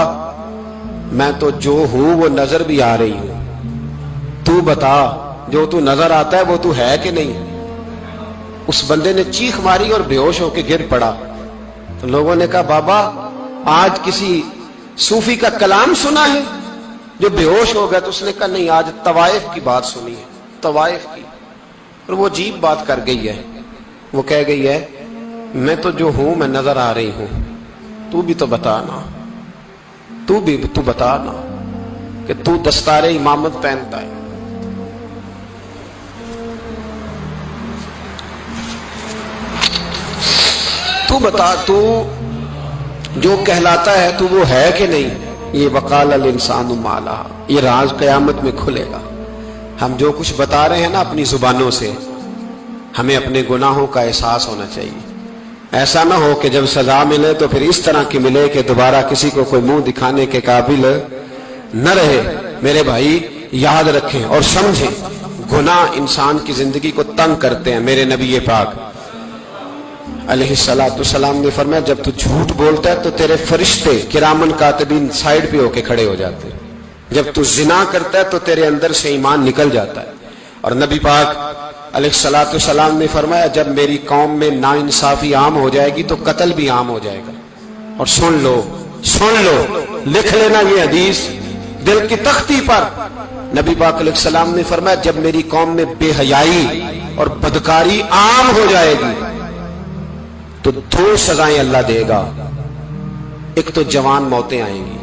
میں تو جو ہوں وہ نظر بھی آ رہی ہوں, تو بتا جو تو نظر آتا ہے وہ تو ہے کہ نہیں. اس بندے نے چیخ ماری اور بے ہوش ہو کے گر پڑا. تو لوگوں نے کہا بابا آج کسی صوفی کا کلام سنا ہے جو بے ہوش ہو گیا. تو اس نے کہا نہیں, آج طوائف کی بات سنی ہے, طوائف کی. اور وہ عجیب بات کر گئی ہے. وہ کہہ گئی ہے میں تو جو ہوں میں نظر آ رہی ہوں, تو بھی تو بتانا, تو بتانا کہ تو دستار امامت پہنتا ہے. تو بتا, تو جو کہلاتا ہے تو وہ ہے کہ نہیں. یہ وقال الانسان ما لہا, یہ راز قیامت میں کھلے گا. ہم جو کچھ بتا رہے ہیں نا اپنی زبانوں سے, ہمیں اپنے گناہوں کا احساس ہونا چاہیے. ایسا نہ ہو کہ جب سزا ملے تو پھر اس طرح کی ملے کہ دوبارہ کسی کو کوئی منہ دکھانے کے قابل نہ رہے. میرے بھائی یاد رکھیں اور سمجھیں, گناہ انسان کی زندگی کو تنگ کرتے ہیں. میرے نبی پاک علیہ السلام نے فرمایا جب تو جھوٹ بولتا ہے تو تیرے فرشتے کرامن کاتبین سائیڈ پہ ہو کے کھڑے ہو جاتے ہیں. جب تو زنا کرتا ہے تو تیرے اندر سے ایمان نکل جاتا ہے. اور نبی پاک علیہ السلام نے فرمایا جب میری قوم میں ناانصافی عام ہو جائے گی تو قتل بھی عام ہو جائے گا. اور سن لو, لکھ لینا یہ حدیث دل کی تختی پر. نبی پاک علیہ السلام نے فرمایا جب میری قوم میں بے حیائی اور بدکاری عام ہو جائے گی تو دو سزائیں اللہ دے گا. ایک تو جوان موتیں آئیں گی,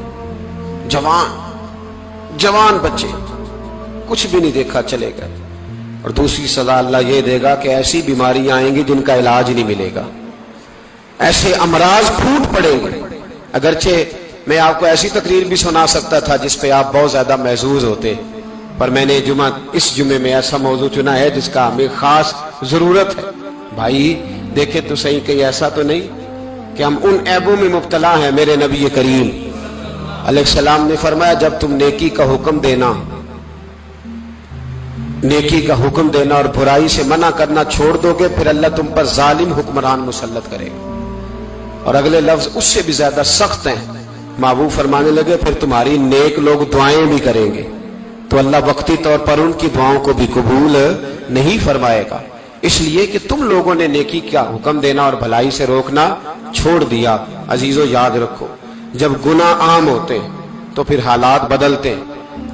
جوان بچے کچھ بھی نہیں دیکھا چلے گئے. اور دوسری سزا اللہ یہ دے گا کہ ایسی بیماریاں آئیں گی جن کا علاج نہیں ملے گا, ایسے امراض پھوٹ پڑیں گے. اگرچہ میں آپ کو ایسی تقریر بھی سنا سکتا تھا جس پہ آپ بہت زیادہ محظوظ ہوتے, پر میں نے اس جمعے میں ایسا موضوع چنا ہے جس کا ہمیں خاص ضرورت ہے. بھائی دیکھیں تو صحیح, کہیں ایسا تو نہیں کہ ہم ان عیبوں میں مبتلا ہیں. میرے نبی کریم علیہ السلام نے فرمایا جب تم نیکی کا حکم دینا اور برائی سے منع کرنا چھوڑ دو گے، پھر اللہ تم پر ظالم حکمران مسلط کرے گا۔ اور اگلے لفظ اس سے بھی زیادہ سخت ہیں۔ محبوب فرمانے لگے پھر تمہاری نیک لوگ دعائیں بھی کریں گے تو اللہ وقتی طور پر ان کی دعاؤں کو بھی قبول نہیں فرمائے گا، اس لیے کہ تم لوگوں نے نیکی کا حکم دینا اور بھلائی سے روکنا چھوڑ دیا۔ عزیزو یاد رکھو، جب گناہ عام ہوتے تو پھر حالات بدلتے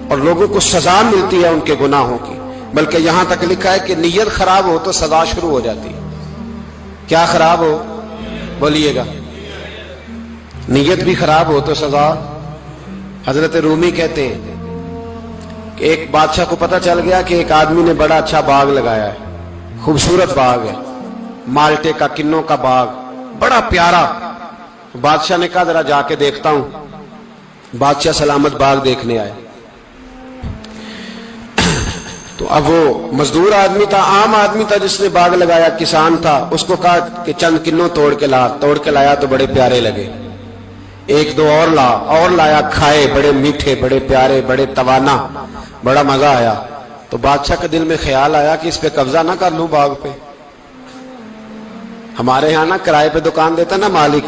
اور لوگوں کو سزا ملتی ہے ان کے گناہوں کی، بلکہ یہاں تک لکھا ہے کہ نیت خراب ہو تو سزا شروع ہو جاتی ہے۔ کیا خراب ہو؟ بولیے گا۔ نیت بھی خراب ہو تو سزا۔ حضرت رومی کہتے ہیں کہ ایک بادشاہ کو پتہ چل گیا کہ ایک آدمی نے بڑا اچھا باغ لگایا ہے، خوبصورت باغ ہے، مالٹے کا، کنوں کا باغ، بڑا پیارا۔ بادشاہ نے کہا ذرا جا کے دیکھتا ہوں۔ بادشاہ سلامت باغ دیکھنے آئے تو اب وہ مزدور آدمی تھا، عام آدمی تھا جس نے باغ لگایا، کسان تھا، اس کو کہا کہ چند کنوں توڑ کے لایا تو بڑے پیارے لگے۔ ایک دو اور لایا، کھائے، بڑے میٹھے، بڑے پیارے، بڑے توانا، بڑا مزہ آیا۔ تو بادشاہ کے دل میں خیال آیا کہ اس پہ قبضہ نہ کر لوں باغ پہ۔ ہمارے یہاں نا کرائے پہ دکان دیتا نا مالک،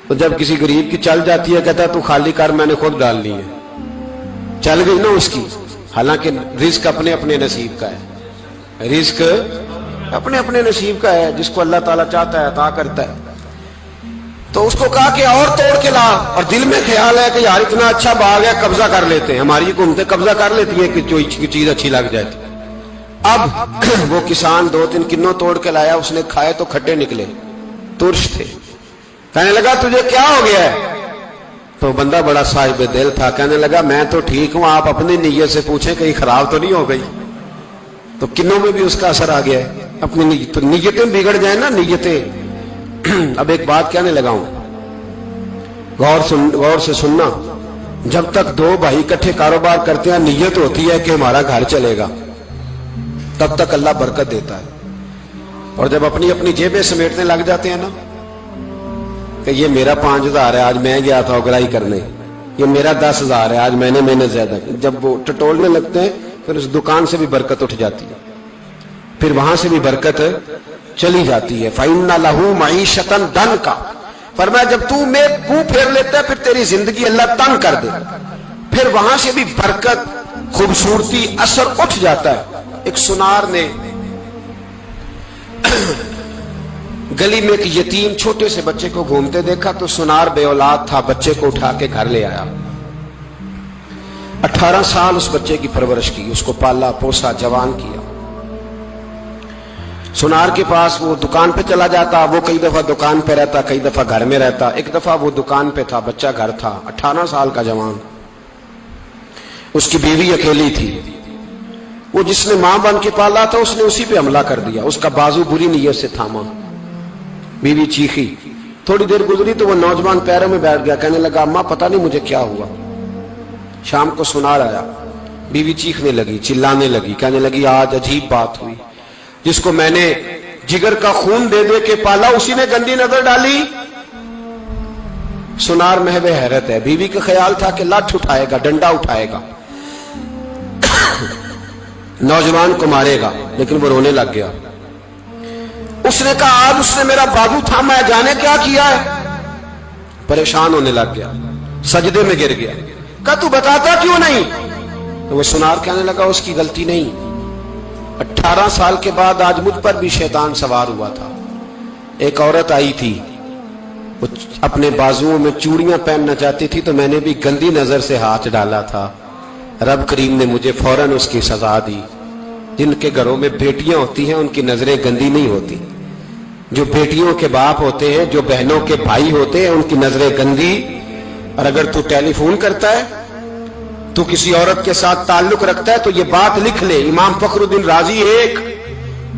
تو جب کسی غریب کی چل جاتی ہے کہتا ہے تو خالی کر، میں نے خود ڈالنی ہے۔ چل گئی نا اس کی، حالانکہ رزق اپنے اپنے نصیب کا ہے، رزق اپنے اپنے نصیب کا ہے، جس کو اللہ تعالیٰ چاہتا ہے عطا کرتا ہے۔ تو اس کو کہا کہ اور توڑ کے لا، اور دل میں خیال ہے کہ یار اتنا اچھا باغ ہے، قبضہ کر لیتے ہیں۔ ہماری حکومتیں قبضہ کر لیتی ہیں کہ کوئی چیز اچھی لگ جائے۔ اب وہ کسان دو تین کنوں توڑ کے لایا، اس نے کھائے تو کھٹے نکلے، ترش تھے۔ کہنے لگا تجھے کیا ہو گیا ہے؟ تو بندہ بڑا صاحب دل تھا، کہنے لگا میں تو ٹھیک ہوں، آپ اپنی نیت سے پوچھیں کہیں خراب تو نہیں ہو گئی۔ تو کنوں میں بھی اس کا اثر آ گیا ہے، اپنی نیت، تو نیتیں بگڑ جائیں نا، نیتیں۔ اب ایک بات کہنے لگا ہوں، غور سے سننا، جب تک دو بھائی اکٹھے کاروبار کرتے ہیں نیت ہوتی ہے کہ ہمارا گھر چلے گا، تب تک اللہ برکت دیتا ہے۔ اور جب اپنی اپنی جیبیں سمیٹنے لگ جاتے ہیں نا کہ یہ میرا 5000 ہے، آج میں گیا تھا اگرائی کرنے، یہ میرا 10,000 ہے، آج میں نے محنت زیادہ کی، جب وہ ٹٹولنے لگتے ہیں پھر اس دکان سے بھی برکت اٹھ جاتی ہے، پھر وہاں سے بھی برکت چلی جاتی ہے۔ فَإِنَّ لَهُ مَعِيشَةً ضَنْكَ، فرمایا جب تو میں منہ پھیر لیتا ہے پھر تیری زندگی اللہ تنگ کر دے، پھر وہاں سے بھی برکت، خوبصورتی، اثر اٹھ جاتا ہے۔ ایک سنار نے گلی میں ایک یتیم چھوٹے سے بچے کو گھومتے دیکھا تو سنار بے اولاد تھا، بچے کو اٹھا کے گھر لے آیا۔ 18 سال اس بچے کی پرورش کی، اس کو پالا پوسا، جوان کیا۔ سنار کے پاس وہ دکان پہ چلا جاتا، وہ کئی دفعہ دکان پہ رہتا، کئی دفعہ گھر میں رہتا۔ ایک دفعہ وہ دکان پہ تھا، بچہ گھر تھا، 18 سال کا جوان، اس کی بیوی اکیلی تھی۔ وہ جس نے ماں بن کے پالا تھا اس نے اسی پہ حملہ کر دیا، اس کا بازو بری نیت سے تھاما، بیوی چیخی۔ تھوڑی دیر گزری تو وہ نوجوان پیروں میں بیٹھ گیا، کہنے لگا اماں پتہ نہیں مجھے کیا ہوا۔ شام کو سنار آیا، بیوی چیخنے لگی، چلانے لگی، کہنے لگی آج عجیب بات ہوئی، جس کو میں نے جگر کا خون دے دے کے پالا اسی نے گندی نظر ڈالی۔ سنار محو حیرت ہے، بیوی کا خیال تھا کہ لاٹھ اٹھائے گا، ڈنڈا اٹھائے گا، نوجوان کو مارے گا، لیکن وہ رونے لگ گیا۔ اس نے کہا آج اس نے میرا بازو تھاما ہے، جانے کیا کیا ہے؟ پریشان ہونے لگ گیا، سجدے میں گر گیا، کہا تو بتاتا کیوں نہیں؟ تو وہ سنار کہنے لگا اس کی غلطی نہیں، 18 سال کے بعد آج مجھ پر بھی شیطان سوار ہوا تھا۔ ایک عورت آئی تھی، وہ اپنے بازوؤں میں چوڑیاں پہننا چاہتی تھی تو میں نے بھی گندی نظر سے ہاتھ ڈالا تھا، رب کریم نے مجھے فوراً اس کی سزا دی۔ جن کے گھروں میں بیٹیاں ہوتی ہیں ان کی نظریں گندی نہیں ہوتی، جو بیٹیوں کے باپ ہوتے ہیں، جو بہنوں کے بھائی ہوتے ہیں، ان کی نظریں گندی۔ اور اگر تو ٹیلی فون کرتا ہے، تو کسی عورت کے ساتھ تعلق رکھتا ہے تو یہ بات لکھ لے، امام فخر الدین رازی 1،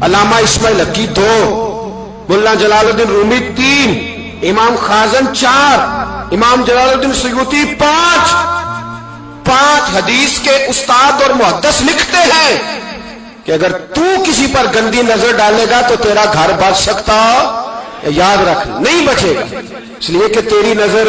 علامہ اسماعیل حقی 2، ملا جلال الدین رومی 3، امام خازن 4، امام جلال الدین سیوطی 5 حدیث کے استاد اور محدث لکھتے ہیں کہ اگر تو کسی پر گندی نظر ڈالے گا تو تیرا گھر بچ سکتا، یاد رکھ نہیں بچے گا، اس لیے کہ تیری نظر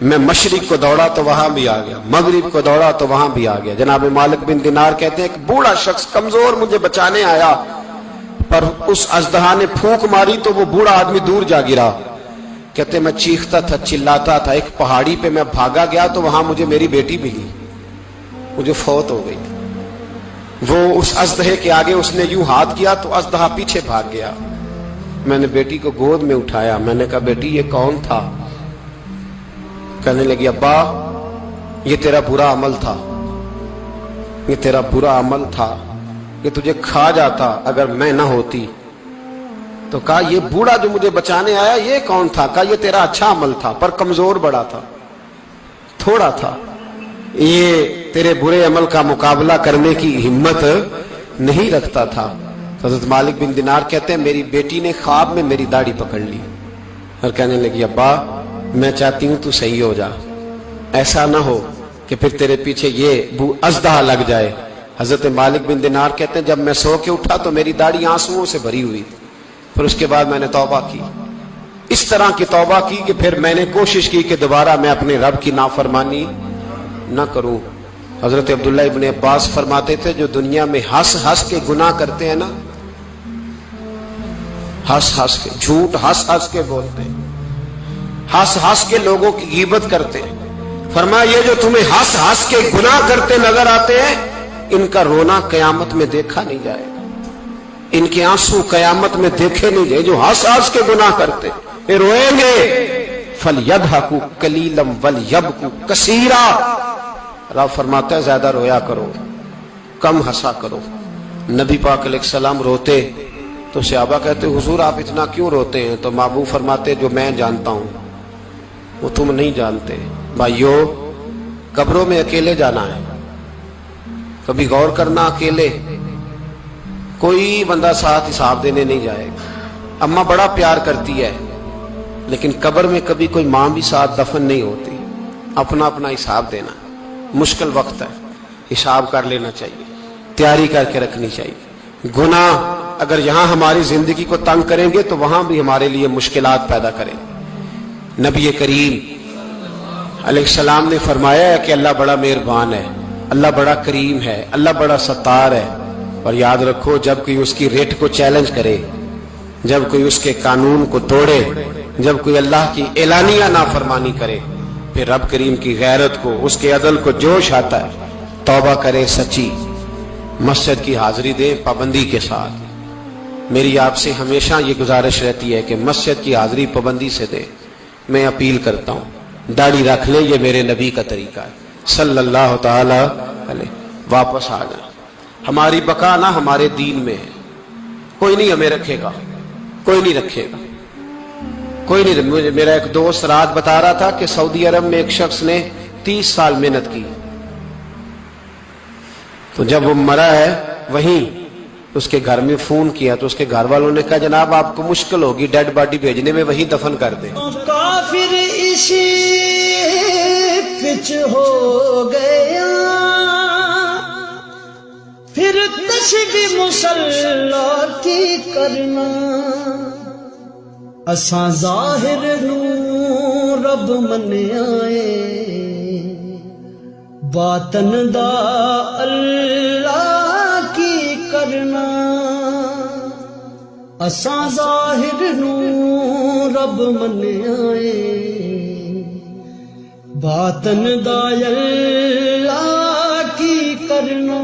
میں مشرق کو دوڑا تو وہاں بھی آ گیا، مغرب کو دوڑا تو وہاں بھی آ گیا۔ جناب مالک بن دینار کہتے ہیں ایک بوڑھا شخص کمزور مجھے بچانے آیا، پر اس اژدہا نے پھونک ماری تو وہ بوڑھا آدمی دور جا گرا۔ کہتے میں چیختا تھا، چلاتا تھا، ایک پہاڑی پہ میں بھاگا گیا تو وہاں مجھے میری بیٹی ملی، مجھے فوت ہو گئی۔ وہ اس اژدہے کے آگے اس نے یوں ہاتھ کیا تو اژدہا پیچھے بھاگ گیا۔ میں نے بیٹی کو گود میں اٹھایا، میں نے کہا بیٹی یہ کون تھا؟ کہنے لگی ابا یہ تیرا برا عمل تھا، یہ تیرا برا عمل تھا، کہ تجھے کھا جاتا اگر میں نہ ہوتی۔ تو کہا یہ بوڑھا جو مجھے بچانے آیا یہ کون تھا؟ کہا یہ تیرا اچھا عمل تھا پر کمزور بڑا تھا، تھوڑا تھا، یہ تیرے برے عمل کا مقابلہ کرنے کی ہمت نہیں رکھتا تھا۔ حضرت مالک بن دینار کہتے ہیں میری بیٹی نے خواب میں میری داڑھی پکڑ لی اور کہنے لگی ابا میں چاہتی ہوں تو صحیح ہو جا، ایسا نہ ہو کہ پھر تیرے پیچھے یہ اژدہا لگ جائے۔ حضرت مالک بن دینار کہتے ہیں جب میں سو کے اٹھا تو میری داڑھی آنسوؤں سے بھری ہوئی، پھر اس کے بعد میں نے توبہ کی، اس طرح کی توبہ کی کہ پھر میں نے کوشش کی کہ دوبارہ میں اپنے رب کی نافرمانی نہ کروں۔ حضرت عبداللہ ابن عباس فرماتے تھے جو دنیا میں ہنس ہنس کے گناہ کرتے ہیں نا، ہنس ہنس کے جھوٹ ہنس ہنس کے بولتے ہیں، ہنس ہنس کے لوگوں کی غیبت کرتے ہیں، فرمایا یہ جو تمہیں ہنس ہنس کے گناہ کرتے نظر آتے ہیں ان کا رونا قیامت میں دیکھا نہیں جائے گا، ان کے آنسو قیامت میں دیکھے نہیں جائے۔ جو ہنس ہنس کے گناہ کرتے یہ روئیں گے، فَلْيَضْحَكُوا قَلِيلًا وَلْيَبْكُوا كَثِيرًا۔ رب فرماتا ہے زیادہ رویا کرو، کم ہنسا کرو۔ نبی پاک علیہ السلام روتے تو صحابہ کہتے حضور آپ اتنا کیوں روتے ہیں؟ تو محبوب فرماتے جو میں جانتا ہوں وہ تم نہیں جانتے۔ بھائیو قبروں میں اکیلے جانا ہے، کبھی غور کرنا، اکیلے کوئی بندہ ساتھ حساب دینے نہیں جائے گا۔ اماں بڑا پیار کرتی ہے لیکن قبر میں کبھی کوئی ماں بھی ساتھ دفن نہیں ہوتی، اپنا اپنا حساب دینا، مشکل وقت ہے، حساب کر لینا چاہیے، تیاری کر کے رکھنی چاہیے۔ گناہ اگر یہاں ہماری زندگی کو تنگ کریں گے تو وہاں بھی ہمارے لیے مشکلات پیدا کریں گے۔ نبی کریم علیہ السلام نے فرمایا ہے کہ اللہ بڑا مہربان ہے، اللہ بڑا کریم ہے، اللہ بڑا ستار ہے، اور یاد رکھو جب کوئی اس کی ریٹ کو چیلنج کرے، جب کوئی اس کے قانون کو توڑے، جب کوئی اللہ کی اعلانیہ نافرمانی کرے، پھر رب کریم کی غیرت کو، اس کے عدل کو جوش آتا ہے، توبہ کرے سچی، مسجد کی حاضری دے پابندی کے ساتھ۔ میری آپ سے ہمیشہ یہ گزارش رہتی ہے کہ مسجد کی حاضری پابندی سے دے۔ میں اپیل کرتا ہوں داڑھی رکھ لیں، یہ میرے نبی کا طریقہ ہے صلی اللہ تعالی علیہ۔ واپس آ جائیں، ہماری بقا نہ ہمارے دین میں ہے، کوئی نہیں ہمیں رکھے گا، کوئی نہیں رکھے گا، کوئی نہیں۔ میرا ایک دوست رات بتا رہا تھا کہ سعودی عرب میں ایک شخص نے 30 سال محنت کی، تو جب وہ مرا ہے وہیں اس کے گھر میں فون کیا تو اس کے گھر والوں نے کہا جناب آپ کو مشکل ہوگی ڈیڈ باڈی بھیجنے میں، وہیں دفن کر دیں۔ کافر اسی پچ ہو گیا، پھر تشبیہ مصلی کی کرنا، اساں ظاہر نوں رب منیائے، باطن دا اللہ کی کرنا، اساں ظاہر نوں رب منیائے، باطن دا اللہ کی کرنا۔